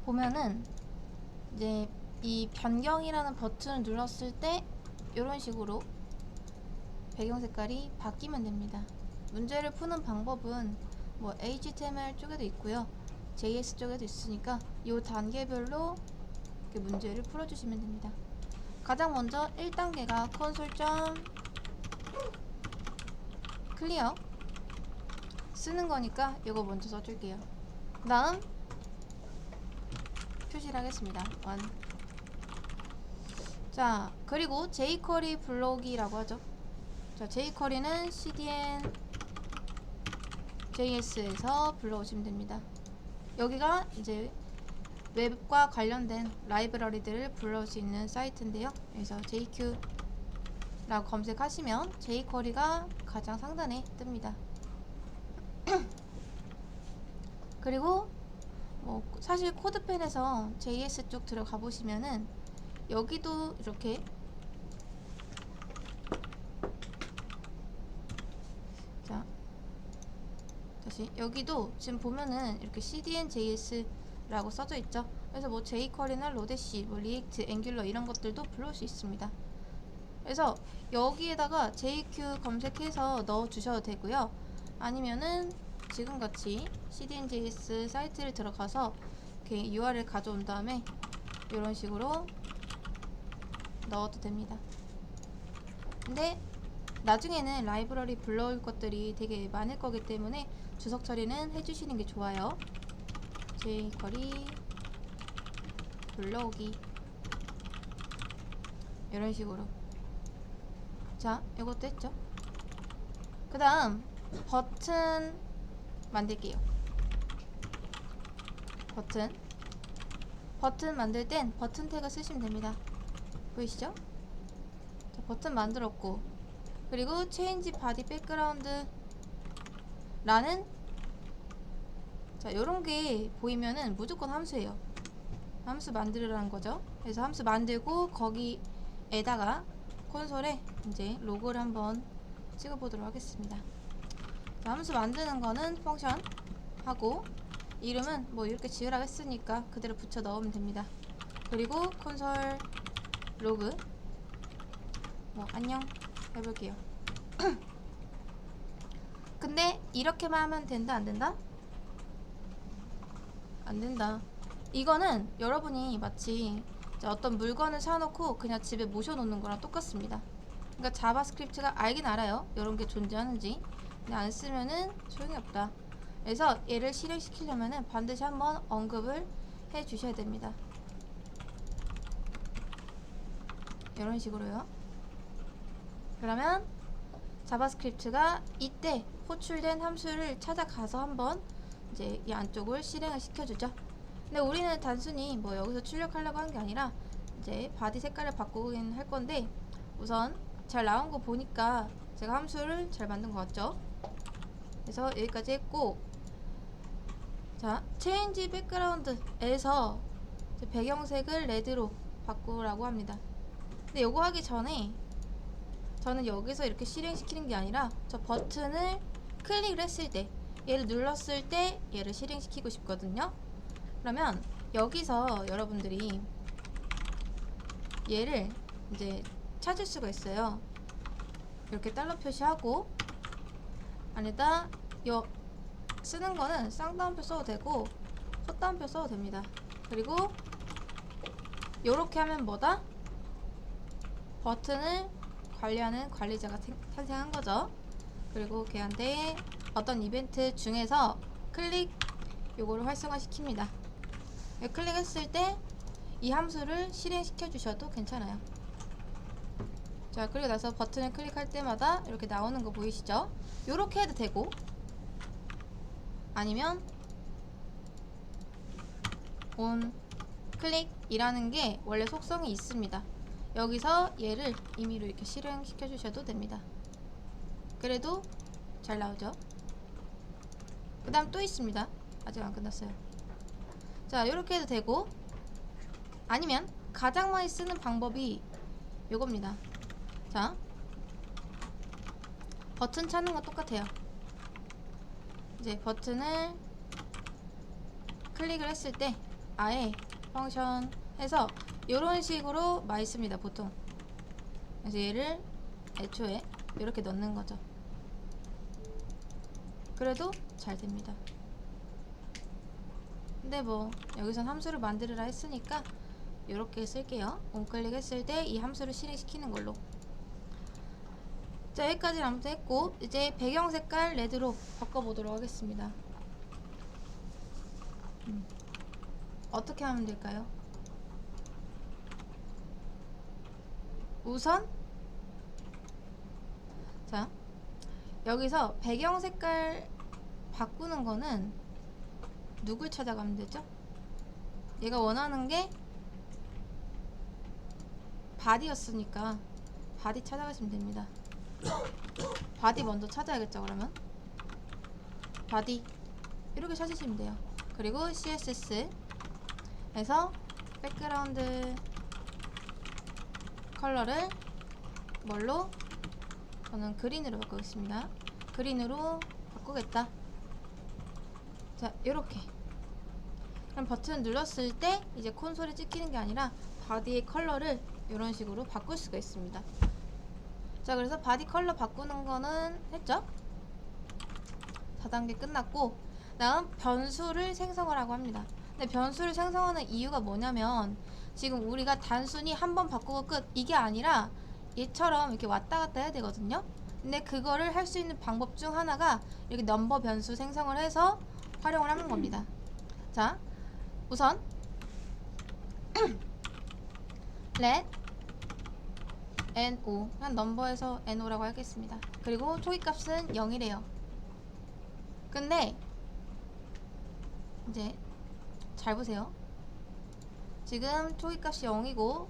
보면은 이제 이 변경이라는 버튼을 눌렀을 때 이런 식으로 배경 색깔이 바뀌면 됩니다. 문제를 푸는 방법은 뭐 HTML 쪽에도 있고요, JS 쪽에도 있으니까 이 단계별로 이렇게 문제를 풀어주시면 됩니다. 가장 먼저 1단계가 콘솔 점 클리어 쓰는 거니까 이거 먼저 써줄게요. 그 다음 표시를 하겠습니다. 1. 자, 그리고 jQuery 블록이라고 하죠. 자, jQuery는 CDN JS에서 불러오시면 됩니다. 여기가 이제 웹과 관련된 라이브러리들을 불러올 수 있는 사이트인데요. 여기서 JQ라고 검색하시면 jQuery가 가장 상단에 뜹니다. 그리고 뭐 사실 코드펜에서 JS 쪽 들어가 보시면은 여기도 이렇게 자 다시 여기도 지금 보면은 이렇게 CDN.JS라고 써져 있죠. 그래서 뭐 jQuery나 로데시, 뭐 리액트, 앵귤러 이런 것들도 불러올 수 있습니다. 그래서 여기에다가 JQ 검색해서 넣어 주셔도 되고요. 아니면은 지금같이 CDN.js 사이트를 들어가서 이렇게 URL 가져온 다음에 이런 식으로 넣어도 됩니다. 근데 나중에는 라이브러리 불러올 것들이 되게 많을 거기 때문에 주석 처리는 해주시는 게 좋아요. jQuery 불러오기 이런 식으로. 자, 이것도 했죠. 그 다음 버튼 만들게요. 버튼 만들 땐 버튼 태그 쓰시면 됩니다. 보이시죠? 자, 버튼 만들었고, 그리고 change body background 라는 자 요런게 보이면은 무조건 함수예요. 함수 만들으라는 거죠. 그래서 함수 만들고 거기에다가 콘솔에 이제 로고를 한번 찍어보도록 하겠습니다. 자, 함수 만드는 거는 펑션 하고 이름은 뭐 이렇게 지으라고 했으니까 그대로 붙여 넣으면 됩니다. 그리고 콘솔 로그 뭐 안녕 해볼게요. 근데 이렇게만 하면 된다 안된다? 안된다. 이거는 여러분이 마치 어떤 물건을 사놓고 그냥 집에 모셔놓는 거랑 똑같습니다. 그러니까 자바스크립트가 알긴 알아요, 이런게 존재하는지. 근데 안 쓰면은 소용이 없다. 그래서 얘를 실행시키려면은 반드시 한번 언급을 해 주셔야 됩니다. 이런 식으로요. 그러면 자바스크립트가 이때 호출된 함수를 찾아가서 한번 이제 이 안쪽을 실행을 시켜주죠. 근데 우리는 단순히 뭐 여기서 출력하려고 하는 게 아니라 이제 바디 색깔을 바꾸긴 할 건데, 우선 잘 나온 거 보니까 제가 함수를 잘 만든 것 같죠? 그래서 여기까지 했고, 자, change background에서 배경색을 레드로 바꾸라고 합니다. 근데 요거 하기 전에 저는 여기서 이렇게 실행시키는 게 아니라 저 버튼을 클릭을 했을 때, 얘를 눌렀을 때 얘를 실행시키고 싶거든요. 그러면 여기서 여러분들이 얘를 이제 찾을 수가 있어요. 이렇게 달러 표시하고 안에다 쓰는 거는 쌍따옴표 써도 되고 헛따옴표 써도 됩니다. 그리고 요렇게 하면 뭐다? 버튼을 관리하는 관리자가 탄생한 거죠. 그리고 걔한테 어떤 이벤트 중에서 클릭 요거를 활성화 시킵니다. 클릭했을 때 이 함수를 실행시켜 주셔도 괜찮아요. 자, 그리고 나서 버튼을 클릭할 때마다 이렇게 나오는 거 보이시죠? 요렇게 해도 되고, 아니면 on 클릭이라는 게 원래 속성이 있습니다. 여기서 얘를 임의로 이렇게 실행시켜 주셔도 됩니다. 그래도 잘 나오죠? 그 다음 또 있습니다. 아직 안 끝났어요. 자, 요렇게 해도 되고, 아니면 가장 많이 쓰는 방법이 요겁니다. 자, 버튼 찾는 거 똑같아요. 이제 버튼을 클릭을 했을 때 아예 펑션 해서 이런 식으로 많이 씁니다 보통. 그래서 얘를 애초에 이렇게 넣는 거죠. 그래도 잘 됩니다. 근데 뭐 여기선 함수를 만들으라 했으니까 이렇게 쓸게요. onClick 했을 때 이 함수를 실행시키는 걸로. 자, 여기까지 아무튼 했고, 이제 배경 색깔 레드로 바꿔보도록 하겠습니다. 어떻게 하면 될까요? 우선 자, 여기서 배경 색깔 바꾸는 거는 누굴 찾아가면 되죠? 얘가 원하는 게 바디였으니까 바디 찾아가시면 됩니다. 바디 먼저 찾아야겠죠. 그러면 바디 이렇게 찾으시면 돼요. 그리고 CSS 에서 백그라운드 컬러를 뭘로? 저는 그린으로 바꾸겠습니다. 그린으로 바꾸겠다. 자, 요렇게. 그럼 버튼 눌렀을 때 이제 콘솔에 찍히는 게 아니라 바디의 컬러를 이런 식으로 바꿀 수가 있습니다. 자, 그래서 바디 컬러 바꾸는 거는 했죠? 4단계 끝났고, 다음 변수를 생성을 하고 합니다. 근데 변수를 생성하는 이유가 뭐냐면 지금 우리가 단순히 한번 바꾸고 끝 이게 아니라 얘처럼 이렇게 왔다 갔다 해야 되거든요. 근데 그거를 할 수 있는 방법 중 하나가 이렇게 넘버 변수 생성을 해서 활용을 하는 겁니다. 자, 우선 let no 한 넘버에서 no라고 하겠습니다. 그리고 초기값은 0이래요. 근데 이제 잘 보세요. 지금 초기값이 0이고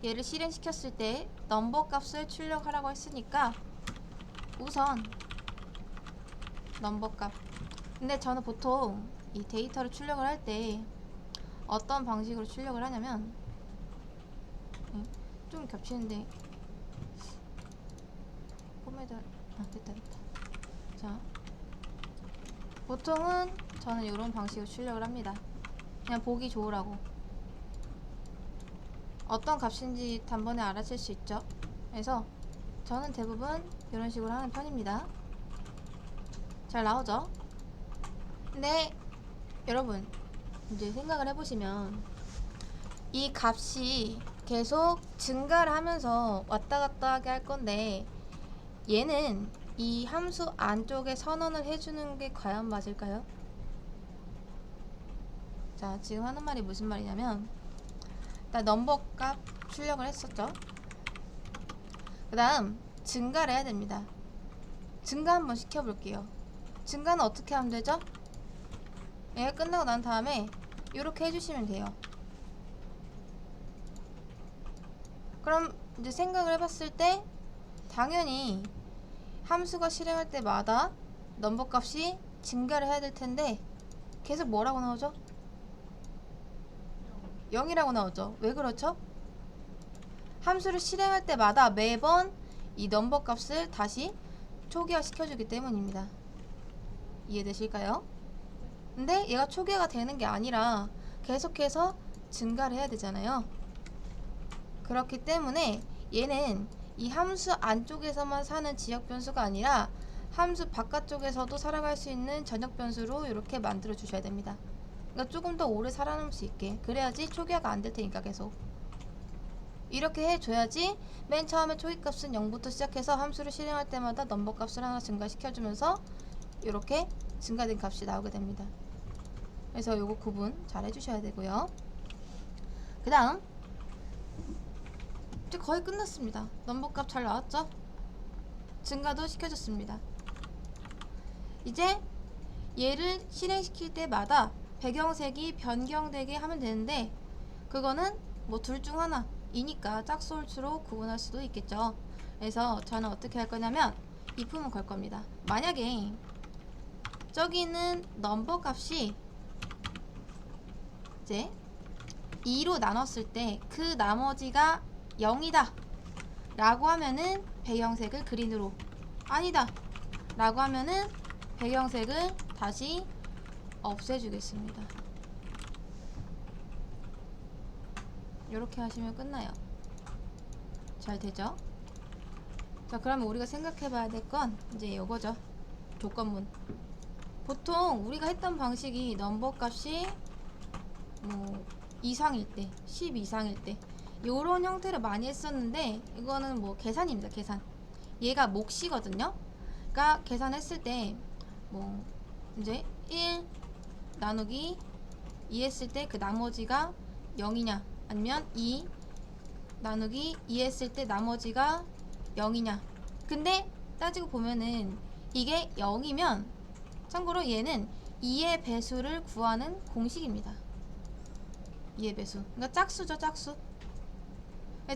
얘를 실행시켰을 때 넘버 값을 출력하라고 했으니까 우선 넘버 값. 근데 저는 보통 이 데이터를 출력을 할 때 어떤 방식으로 출력을 하냐면 좀 겹치는데 폼에다 됐다. 자, 보통은 저는 이런 방식으로 출력을 합니다. 그냥 보기 좋으라고. 어떤 값인지 단번에 알아챌 수 있죠. 그래서 저는 대부분 이런 식으로 하는 편입니다. 잘 나오죠? 근데 여러분 이제 생각을 해보시면 이 값이 계속 증가를 하면서 왔다 갔다 하게 할 건데 얘는 이 함수 안쪽에 선언을 해주는 게 과연 맞을까요? 자, 지금 하는 말이 무슨 말이냐면 일단 넘버 값 출력을 했었죠. 그 다음 증가를 해야 됩니다. 증가 한번 시켜볼게요. 증가는 어떻게 하면 되죠? 얘가 끝나고 난 다음에 이렇게 해주시면 돼요. 그럼 이제 생각을 해봤을 때 당연히 함수가 실행할 때마다 넘버 값이 증가를 해야 될 텐데 계속 뭐라고 나오죠? 0이라고 나오죠. 왜 그렇죠? 함수를 실행할 때마다 매번 이 넘버 값을 다시 초기화 시켜주기 때문입니다. 이해되실까요? 근데 얘가 초기화가 되는 게 아니라 계속해서 증가를 해야 되잖아요. 그렇기 때문에 얘는 이 함수 안쪽에서만 사는 지역 변수가 아니라 함수 바깥쪽에서도 살아갈 수 있는 전역 변수로 이렇게 만들어 주셔야 됩니다. 그러니까 조금 더 오래 살아남을 수 있게. 그래야지 초기화가 안 될 테니까 계속 이렇게 해줘야지 맨 처음에 초기값은 0부터 시작해서 함수를 실행할 때마다 넘버 값을 하나 증가시켜주면서 이렇게 증가된 값이 나오게 됩니다. 그래서 요거 구분 잘 해주셔야 되고요. 그 다음 이제 거의 끝났습니다. 넘버 값 잘 나왔죠? 증가도 시켜줬습니다. 이제 얘를 실행시킬 때마다 배경색이 변경되게 하면 되는데 그거는 뭐 둘 중 하나 이니까 짝수홀수로 구분할 수도 있겠죠. 그래서 저는 어떻게 할 거냐면 if만 걸 겁니다. 만약에 저기 있는 넘버 값이 이제 2로 나눴을 때 그 나머지가 0이다 라고 하면은 배경색을 그린으로, 아니다 라고 하면은 배경색을 다시 없애주겠습니다. 이렇게 하시면 끝나요. 잘 되죠? 자, 그러면 우리가 생각해 봐야 될 건 이제 이거죠. 조건문. 보통 우리가 했던 방식이 넘버 값이 뭐 이상일 때, 10 이상일 때 요런 형태를 많이 했었는데, 이거는 뭐 계산입니다. 계산. 얘가 몫이거든요. 그러니까 계산했을 때 뭐 이제 1 나누기 2 했을 때 그 나머지가 0이냐, 아니면 2 나누기 2 했을 때 나머지가 0이냐. 근데 따지고 보면은 이게 0이면, 참고로 얘는 2의 배수를 구하는 공식입니다. 2의 배수. 그러니까 짝수죠, 짝수.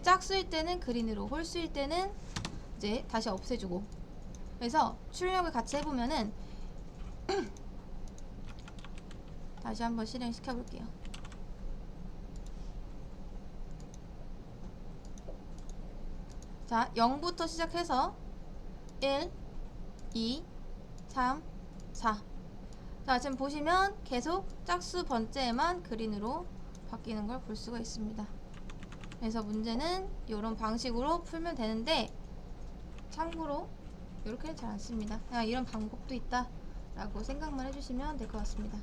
짝수일 때는 그린으로, 홀수일 때는 이제 다시 없애주고. 그래서 출력을 같이 해보면은 다시 한번 실행시켜 볼게요. 자, 0부터 시작해서 1, 2, 3, 4. 자, 지금 보시면 계속 짝수 번째에만 그린으로 바뀌는 걸 볼 수가 있습니다. 그래서 문제는 이런 방식으로 풀면 되는데, 참고로 이렇게는 잘 안 씁니다. 그냥 이런 방법도 있다 라고 생각만 해주시면 될 것 같습니다.